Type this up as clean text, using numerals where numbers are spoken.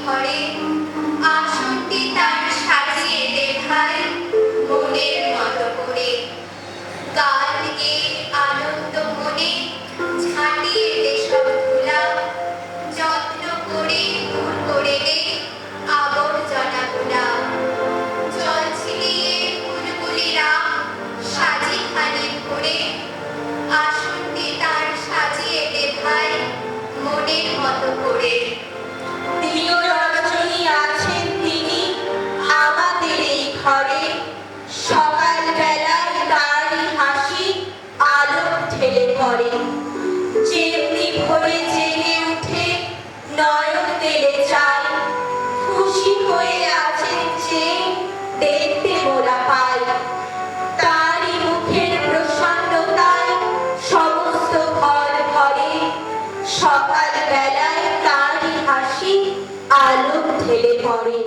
ঘরে আসনটি তার সাজিয়ে দে ভাই মনের মতো করে। গান গেয়ে আনন্দ মনে ঝাঁটিয়ে দে সব ধুলা, যত্ন করে দূর করে দে আবর্জনাগুলা। জল ছিটিয়ে বুলবুলিরা সাজি খানিক করে আসনটি তার সাজিয়ে দে ভাই মনের মতো করে। প্রিয় রজনী আছেন তিনি আমাদের এই ঘরে, সকাল বেলায় তারই হাসি আলো ঢেলে পড়ে। যেমনি ভোরে জেগে উঠে নয়ন মেলে যায়, খুশি হয়ে আছেন যে দেখতে মোরা পাই। তারই মুখের প্রসন্নতায় সমস্ত ঘর ভরে, সকাল বেলায় তারই হাসি আলো ঢেলে পড়ে।